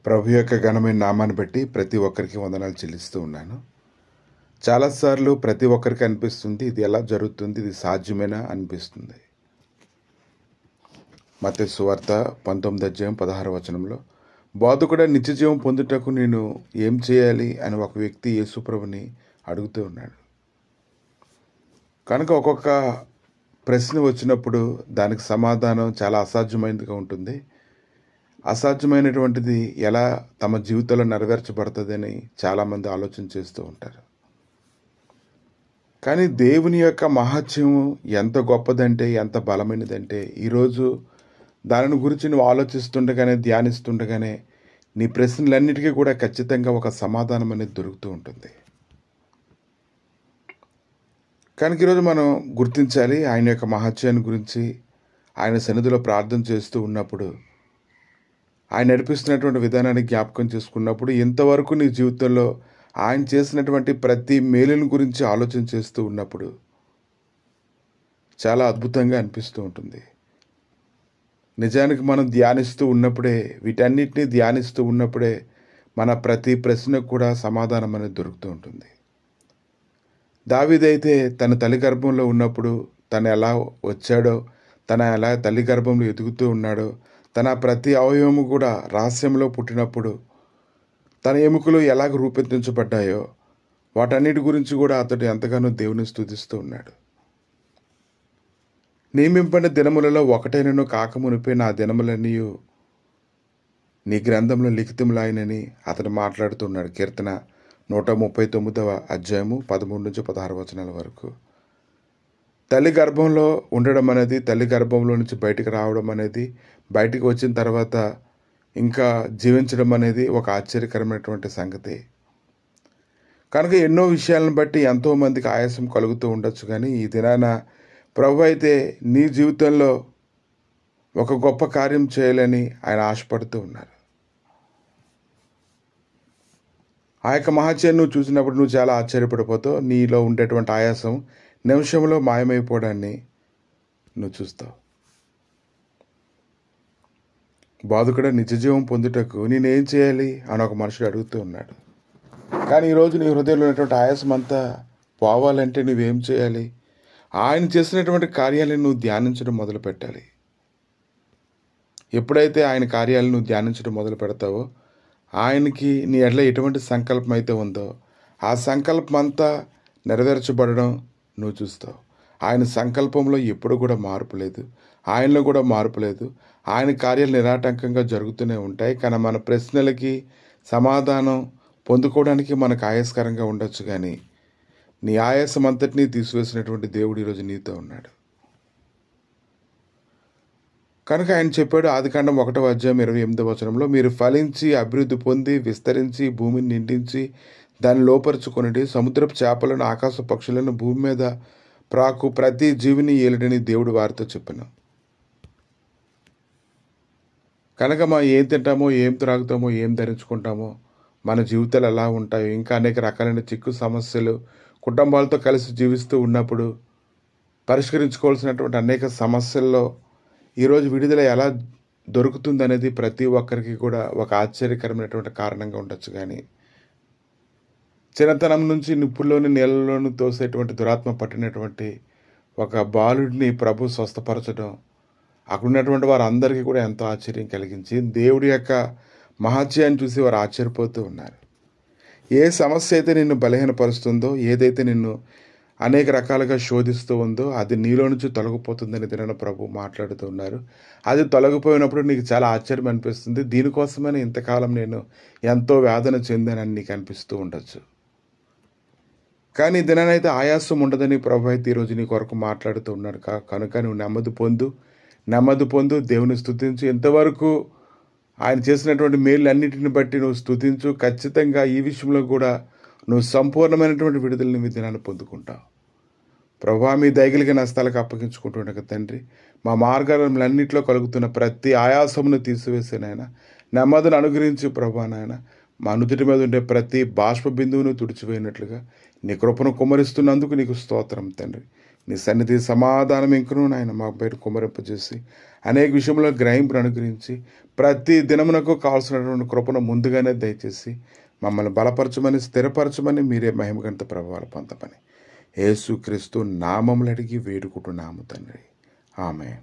ప్రభు యొక్క ఘనమైన నామాన్ని బట్టి ప్రతి ఒక్కరికి వందనాలు చెల్లిస్తూ ఉన్నాను. చాలాసార్లు ప్రతి ఒక్కరికి అనిపిస్తుంది, ఇది ఎలా జరుగుతుంది, ఇది సాధ్యమేనా అనిపిస్తుంది. మత్తయి సువార్త 19:16 బోధకుడా నిత్యజీవం పొందుటకు నేను ఏం చేయాలి అని ఒక వ్యక్తి యేసుప్రభుని అడుగుతూ ఉన్నాడు. కనుక ఒక్కొక్క ప్రశ్న వచ్చినప్పుడు దానికి సమాధానం చాలా అసాధ్యమైనదిగా ఉంటుంది. అసాధ్యమైనటువంటిది ఎలా తమ జీవితంలో నెరవేర్చబడుతుందని చాలామంది ఆలోచన చేస్తూ ఉంటారు. కానీ దేవుని యొక్క మహత్యం ఎంత గొప్పదంటే, ఎంత బలమైనదంటే, ఈరోజు దాని గురించి నువ్వు ఆలోచిస్తుండగానే, ధ్యానిస్తుండగానే నీ ప్రశ్నలన్నిటికీ కూడా ఖచ్చితంగా ఒక సమాధానం అనేది దొరుకుతూ ఉంటుంది. కనుక ఈరోజు మనం గుర్తించాలి, ఆయన యొక్క మహత్యాన్ని గురించి ఆయన సన్నిధిలో ప్రార్థన చేస్తూ ఉన్నప్పుడు, ఆయన నడిపిస్తున్నటువంటి విధానాన్ని జ్ఞాపకం చేసుకున్నప్పుడు, ఇంతవరకు నీ జీవితంలో ఆయన చేసినటువంటి ప్రతి మేలుని గురించి ఆలోచన చేస్తూ ఉన్నప్పుడు చాలా అద్భుతంగా అనిపిస్తూ ఉంటుంది. నిజానికి మనం ధ్యానిస్తూ ఉన్నప్పుడే, వీటన్నిటిని ధ్యానిస్తూ ఉన్నప్పుడే మన ప్రతి ప్రశ్నకు కూడా సమాధానం అనేది దొరుకుతూ ఉంటుంది. దావీదైతే తన తల్లి గర్భంలో ఉన్నప్పుడు తను ఎలా వచ్చాడో, తన ఎలా తల్లి గర్భంలో ఎదుగుతూ ఉన్నాడో, తన ప్రతి అవయవము కూడా రహస్యంలో పుట్టినప్పుడు తన ఎముకలు ఎలాగ రూపొందించబడ్డాయో వాటన్నిటి గురించి కూడా అతడు ఎంతగానో దేవుని స్తుతిస్తూ ఉన్నాడు. నియమింపడిన దినములలో ఒకటైనను కాకమునిపై నా దినములన్నీ నీ గ్రంథంలో లిఖితములాయనని అతడు మాట్లాడుతున్నాడు. కీర్తన 139 13-16 వరకు. తల్లి గర్భంలో ఉండడం అనేది, తల్లి గర్భంలో నుంచి బయటికి రావడం అనేది, బయటికి వచ్చిన తర్వాత ఇంకా జీవించడం అనేది ఒక ఆశ్చర్యకరమైనటువంటి సంగతి. కనుక ఎన్నో విషయాలను బట్టి ఎంతోమందికి ఆయాసం కలుగుతూ ఉండొచ్చు. కానీ ఈ దినాన ప్రభు అయితే నీ జీవితంలో ఒక గొప్ప కార్యం చేయాలని ఆయన ఆశపడుతూ ఉన్నారు. ఆ యొక్క మహత్యాన్ని నువ్వు చూసినప్పుడు నువ్వు చాలా ఆశ్చర్యపడిపోతావు. నీలో ఉండేటువంటి ఆయాసం నిమిషంలో మాయమైపోవడాన్ని నువ్వు చూస్తావు. బోధకుడా నిత్యజీవం పొందుటకు నేనేం చేయాలి అని ఒక మనుషుడు అడుగుతూ ఉన్నాడు. కానీ ఈరోజు నీ హృదయంలో ఉన్నటువంటి ఆయాసం అంతా పోవాలంటే నువ్వేం చేయాలి? ఆయన చేసినటువంటి కార్యాలను నువ్వు ధ్యానించడం మొదలు పెట్టాలి. ఎప్పుడైతే ఆయన కార్యాలను నువ్వు ధ్యానించడం మొదలు పెడతావో, ఆయనకి నీ ఎట్లా ఎటువంటి సంకల్పం అయితే ఉందో ఆ సంకల్పం అంతా నెరవేర్చబడడం నువ్వు చూస్తావు. ఆయన సంకల్పంలో ఎప్పుడు కూడా మార్పు లేదు, ఆయనలో కూడా మార్పు లేదు. ఆయన కార్యాలు నిరాటంకంగా జరుగుతూనే ఉంటాయి. కానీ మన ప్రశ్నలకి సమాధానం పొందుకోవడానికి మనకు ఆయాస్కరంగా ఉండొచ్చు. కానీ నీ ఆయాసం అంతటినీ తీసివేసినటువంటి దేవుడు ఈరోజు నీతో ఉన్నాడు. కనుక ఆయన చెప్పాడు, ఆదికాండం 1:28 మీరు ఫలించి అభివృద్ధి పొంది విస్తరించి భూమిని నిండించి దాన్ని లోపరుచుకొనిటి, సముద్రపు చేపలను ఆకాశ పక్షులను భూమి మీద ప్రాకు ప్రతి జీవిని ఏలుడని దేవుడు వారితో చెప్పాను. కనుక మనం ఏం తింటామో, ఏం త్రాగుతామో, ఏం ధరించుకుంటామో, మన జీవితాలు ఎలా ఉంటాయో, ఇంకా అనేక రకాలైన చిక్కు సమస్యలు, కుటుంబాలతో కలిసి జీవిస్తూ ఉన్నప్పుడు పరిష్కరించుకోవాల్సినటువంటి అనేక సమస్యల్లో ఈరోజు విడుదల ఎలా దొరుకుతుంది అనేది ప్రతి ఒక్కరికి కూడా ఒక ఆశ్చర్యకరమైనటువంటి కారణంగా ఉండొచ్చు. కానీ చిన్నతనం నుంచి నిప్పుల్లోని నీళ్ళలోని తోసేటువంటి దురాత్మ పట్టినటువంటి ఒక బాలుడిని ప్రభు స్వస్థపరచడం అక్కడ ఉన్నటువంటి వారందరికీ కూడా ఎంతో ఆశ్చర్యం కలిగించి దేవుడి యొక్క మహత్యాన్ని చూసి వారు ఆశ్చర్యపోతూ ఉన్నారు. ఏ సమస్య అయితే నిన్ను బలహీనపరుస్తుందో, ఏదైతే నిన్ను అనేక రకాలుగా శోధిస్తూ ఉందో అది నీలో నుంచి తొలగిపోతుందని దినాన ప్రభు మాట్లాడుతూ ఉన్నారు. అది తొలగిపోయినప్పుడు నీకు చాలా ఆశ్చర్యం అనిపిస్తుంది. దీనికోసమని ఇంతకాలం నేను ఎంతో వేదన చెందానని నీకు అనిపిస్తూ ఉండొచ్చు. కానీ దినానైతే ఆయాసం ఉండదని ప్రభు అయితే ఈరోజు నీ కొరకు మాట్లాడుతూ ఉన్నాడు. కనుక నువ్వు నెమ్మది పొందు, దేవుని స్తుతించు. ఇంతవరకు ఆయన చేసినటువంటి మేలులన్నిటిని బట్టి నువ్వు స్తుతించు. ఖచ్చితంగా ఈ విషయంలో కూడా నువ్వు సంపూర్ణమైనటువంటి విడుదలని మీ దినాన్ని పొందుకుంటావు. ప్రభువా, మీ దయగలిగిన హస్తాలకు అప్పగించుకుంటుండగా తండ్రి, మా మార్గాలన్నింటిలో కలుగుతున్న ప్రతి ఆయాసమును తీసివేసే నాయన, నెమ్మదిని అనుగ్రహించి ప్రభువా నాయన, మా నుదుటి మీద ఉండే ప్రతి బాష్ప బిందువును తుడిచివేయనట్లుగా నీ కృపను కుమ్మరిస్తున్నందుకు నీకు స్తోత్రం తండ్రి. నీ సన్నిధి సమాధానం ఇంకనూ నాయన మా బయట కుమరింపజేసి అనేక విషయంలో గ్రహింపును అనుగ్రహించి ప్రతి దినమునకు కావాల్సినటువంటి కృపను ముందుగానే దయచేసి మమ్మల్ని బలపరచమని స్థిరపరచమని మీరే మహిమగంత ప్రభావాలు పొందమని యేసుక్రీస్తు నామములు అడిగి వేడుకుంటున్నాము తండ్రి. ఆమేన్.